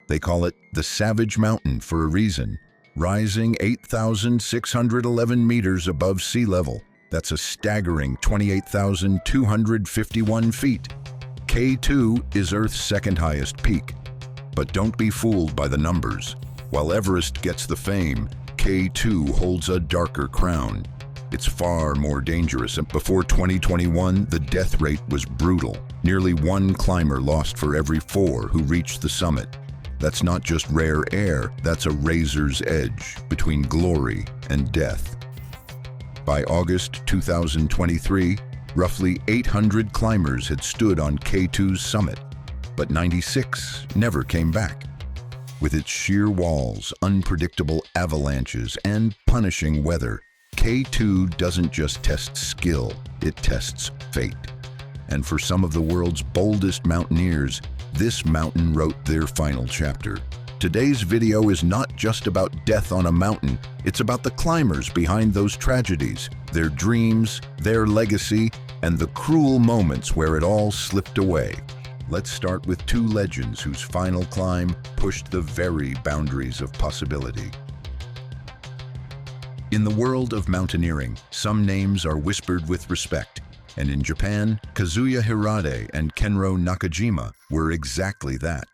They call it the Savage Mountain for a reason. Rising 8,611 meters above sea level, that's a staggering 28,251 feet. K2 is Earth's second highest peak. But don't be fooled by the numbers. While Everest gets the fame, K2 holds a darker crown. It's far more dangerous, and before 2021, the death rate was brutal. Nearly one climber lost for every 4 who reached the summit. That's not just rare air, that's a razor's edge between glory and death. By August 2023, roughly 800 climbers had stood on K2's summit, but 96 never came back. With its sheer walls, unpredictable avalanches, and punishing weather, K2 doesn't just test skill, it tests fate. And for some of the world's boldest mountaineers, this mountain wrote their final chapter. Today's video is not just about death on a mountain, it's about the climbers behind those tragedies, their dreams, their legacy, and the cruel moments where it all slipped away. Let's start with 2 legends whose final climb pushed the very boundaries of possibility. In the world of mountaineering, some names are whispered with respect. And in Japan, Kazuya Hirade and Kenro Nakajima were exactly that.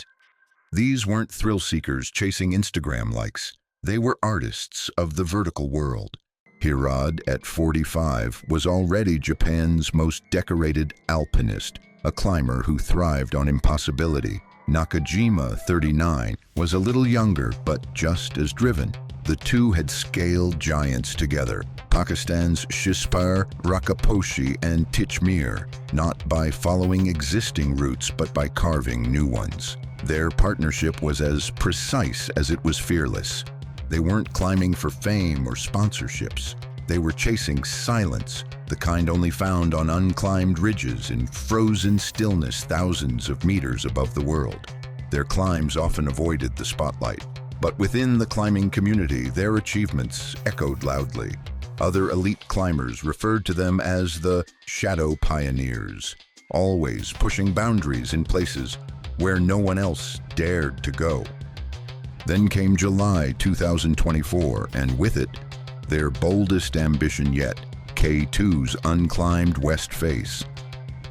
These weren't thrill-seekers chasing Instagram likes. They were artists of the vertical world. Hirade, at 45, was already Japan's most decorated alpinist, a climber who thrived on impossibility. Nakajima, 39, was a little younger, but just as driven. The two had scaled giants together, Pakistan's Shispar, Rakaposhi, and Tichmir, not by following existing routes, but by carving new ones. Their partnership was as precise as it was fearless. They weren't climbing for fame or sponsorships. They were chasing silence, the kind only found on unclimbed ridges in frozen stillness thousands of meters above the world. Their climbs often avoided the spotlight. But within the climbing community, their achievements echoed loudly. Other elite climbers referred to them as the shadow pioneers, always pushing boundaries in places where no one else dared to go. Then came July 2024, and with it, their boldest ambition yet, K2's unclimbed west face.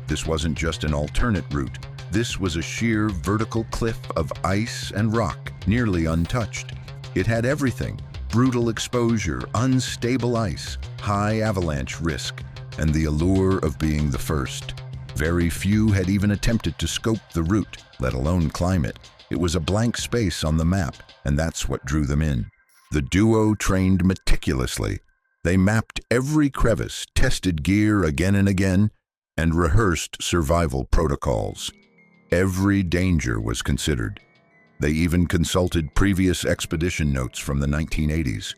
This wasn't just an alternate route. This was a sheer vertical cliff of ice and rock, nearly untouched. It had everything: brutal exposure, unstable ice, high avalanche risk, and the allure of being the first. Very few had even attempted to scope the route, let alone climb it. It was a blank space on the map, and that's what drew them in. The duo trained meticulously. They mapped every crevice, tested gear again and again, and rehearsed survival protocols. Every danger was considered. They even consulted previous expedition notes from the 1980s,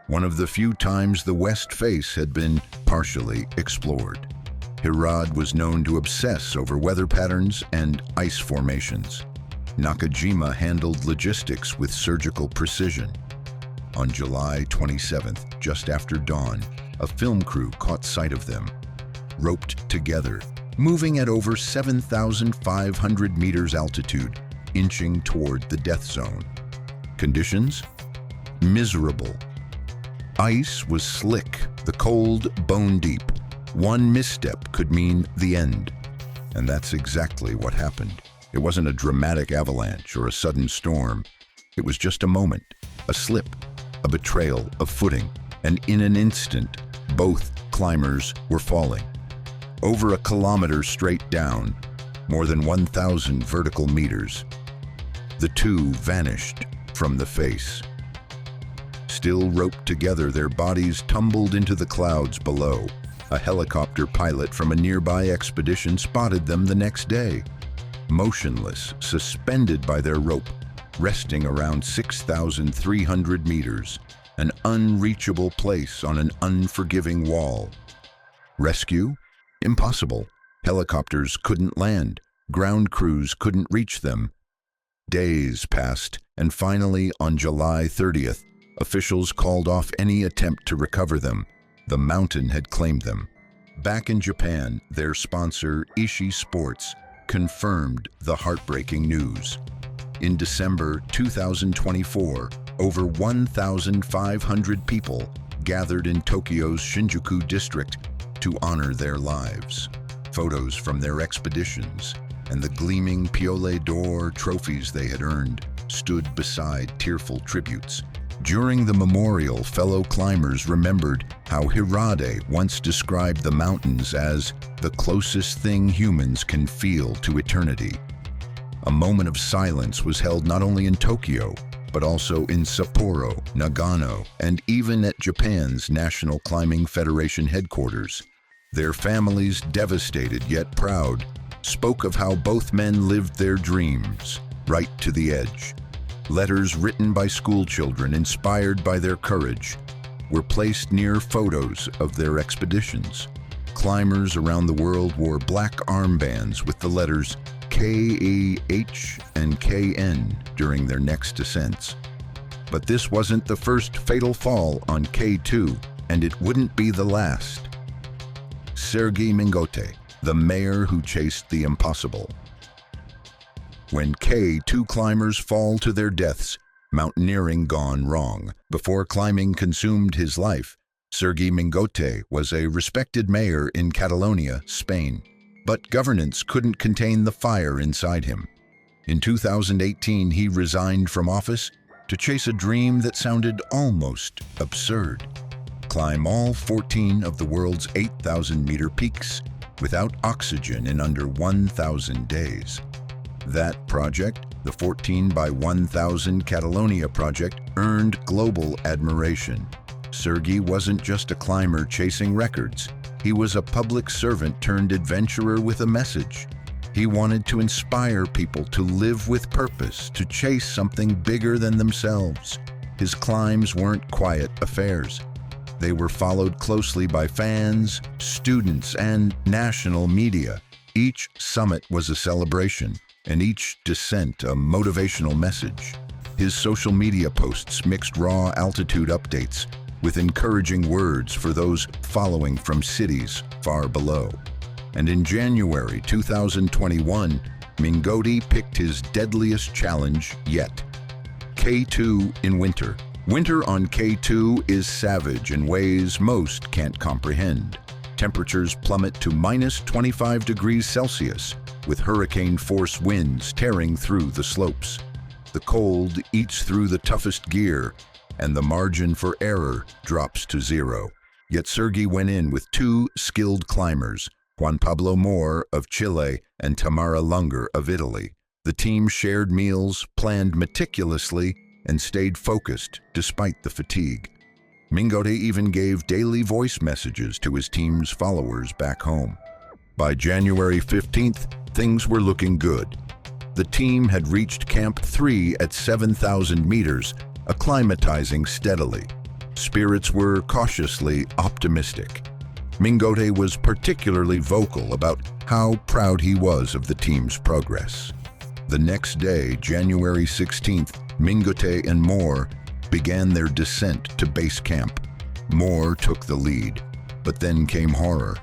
one of the few times the west face had been partially explored. Hirade was known to obsess over weather patterns and ice formations. Nakajima handled logistics with surgical precision. On July 27th, just after dawn, a film crew caught sight of them, roped together, moving at over 7,500 meters altitude, inching toward the death zone. Conditions? Miserable. Ice was slick, the cold bone deep. One misstep could mean the end. And that's exactly what happened. It wasn't a dramatic avalanche or a sudden storm. It was just a moment, a slip, a betrayal of footing, and in an instant, both climbers were falling. Over a kilometer straight down, more than 1,000 vertical meters. The two vanished from the face. Still roped together, their bodies tumbled into the clouds below. A helicopter pilot from a nearby expedition spotted them the next day. Motionless, suspended by their rope, resting around 6,300 meters, an unreachable place on an unforgiving wall. Rescue? Impossible. Helicopters couldn't land. Ground crews couldn't reach them. Days passed, and finally, on July 30th, officials called off any attempt to recover them. The mountain had claimed them. Back in Japan, their sponsor, Ishii Sports, confirmed the heartbreaking news. In December 2024, over 1,500 people gathered in Tokyo's Shinjuku district to honor their lives. Photos from their expeditions and the gleaming Piole d'Or trophies they had earned stood beside tearful tributes. During the memorial, fellow climbers remembered how Hirade once described the mountains as the closest thing humans can feel to eternity. A moment of silence was held not only in Tokyo, but also in Sapporo, Nagano, and even at Japan's National Climbing Federation headquarters. Their families, devastated yet proud, spoke of how both men lived their dreams, right to the edge. Letters written by schoolchildren inspired by their courage were placed near photos of their expeditions. Climbers around the world wore black armbands with the letters K-E-H and K-N during their next descents. But this wasn't the first fatal fall on K2, and it wouldn't be the last. Sergei Mingote, the mayor who chased the impossible. When K2 climbers fall to their deaths, mountaineering gone wrong. Before climbing consumed his life, Sergei Mingote was a respected mayor in Catalonia, Spain. But governance couldn't contain the fire inside him. In 2018, he resigned from office to chase a dream that sounded almost absurd: climb all 14 of the world's 8,000-meter peaks without oxygen in under 1,000 days. That project, the 14 by 1,000 Catalonia project, earned global admiration. Sergei wasn't just a climber chasing records. He was a public servant turned adventurer with a message. He wanted to inspire people to live with purpose, to chase something bigger than themselves. His climbs weren't quiet affairs. They were followed closely by fans, students, and national media. Each summit was a celebration, and each descent a motivational message. His social media posts mixed raw altitude updates with encouraging words for those following from cities far below. And in January 2021, Mingote picked his deadliest challenge yet: K2 in winter. Winter on K2 is savage in ways most can't comprehend. Temperatures plummet to minus 25 degrees Celsius, with hurricane-force winds tearing through the slopes. The cold eats through the toughest gear, and the margin for error drops to zero. Yet Sergei went in with two skilled climbers, Juan Pablo Moore of Chile and Tamara Lunger of Italy. The team shared meals, planned meticulously, and stayed focused despite the fatigue. Mingote even gave daily voice messages to his team's followers back home. By January 15th, things were looking good. The team had reached Camp 3 at 7,000 meters, acclimatizing steadily. Spirits were cautiously optimistic. Mingote was particularly vocal about how proud he was of the team's progress. The next day, January 16th, Mingote and Moore began their descent to base camp. Moore took the lead, but then came horror.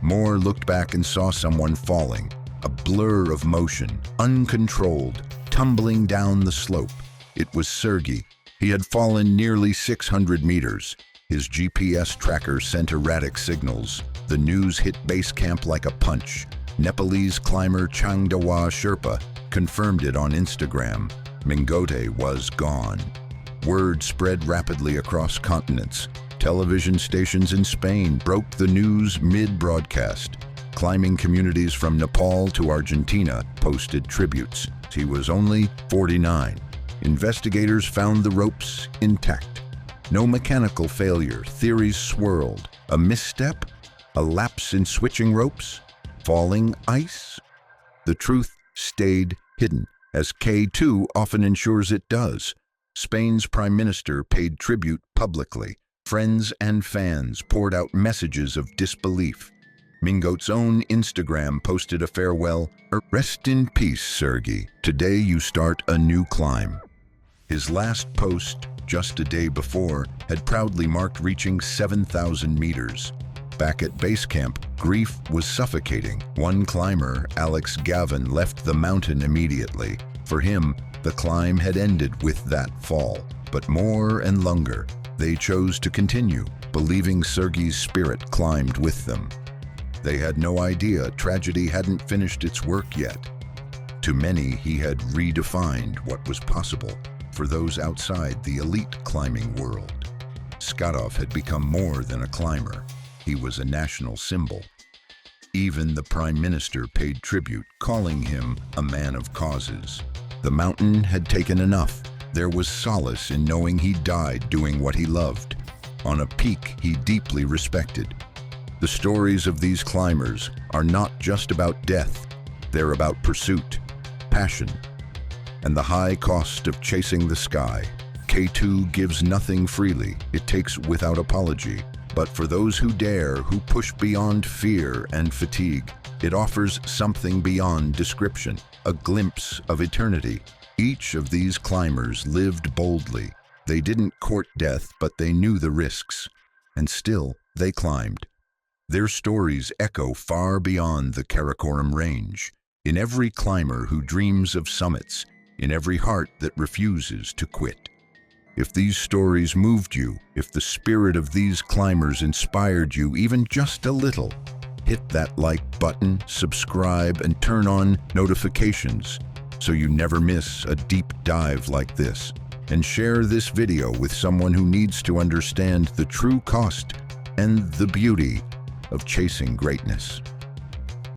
Moore looked back and saw someone falling, a blur of motion, uncontrolled, tumbling down the slope. It was Sergei. He had fallen nearly 600 meters. His GPS tracker sent erratic signals. The news hit base camp like a punch. Nepalese climber Changdawa Sherpa confirmed it on Instagram. Mingote was gone. Word spread rapidly across continents. Television stations in Spain broke the news mid-broadcast. Climbing communities from Nepal to Argentina posted tributes. He was only 49. Investigators found the ropes intact. No mechanical failure. Theories swirled. A misstep? A lapse in switching ropes? Falling ice? The truth stayed hidden, as K2 often ensures it does. Spain's prime minister paid tribute publicly. Friends and fans poured out messages of disbelief. Mingote's own Instagram posted a farewell, "Rest in peace, Sergey. Today you start a new climb." His last post, just a day before, had proudly marked reaching 7,000 meters. Back at base camp, grief was suffocating. One climber, Alex Gavin, left the mountain immediately. For him, the climb had ended with that fall. But more and longer, they chose to continue, believing Sergey's spirit climbed with them. They had no idea tragedy hadn't finished its work yet. To many, he had redefined what was possible for those outside the elite climbing world. Skatov had become more than a climber. He was a national symbol. Even the Prime Minister paid tribute, calling him a man of causes. The mountain had taken enough. There was solace in knowing he died doing what he loved, on a peak he deeply respected. The stories of these climbers are not just about death. They're about pursuit, passion, and the high cost of chasing the sky. K2 gives nothing freely. It takes without apology. But for those who dare, who push beyond fear and fatigue, it offers something beyond description, a glimpse of eternity. Each of these climbers lived boldly. They didn't court death, but they knew the risks. And still, they climbed. Their stories echo far beyond the Karakoram range. In every climber who dreams of summits, in every heart that refuses to quit. If these stories moved you, if the spirit of these climbers inspired you even just a little, hit that like button, subscribe, and turn on notifications so you never miss a deep dive like this. And share this video with someone who needs to understand the true cost and the beauty of chasing greatness.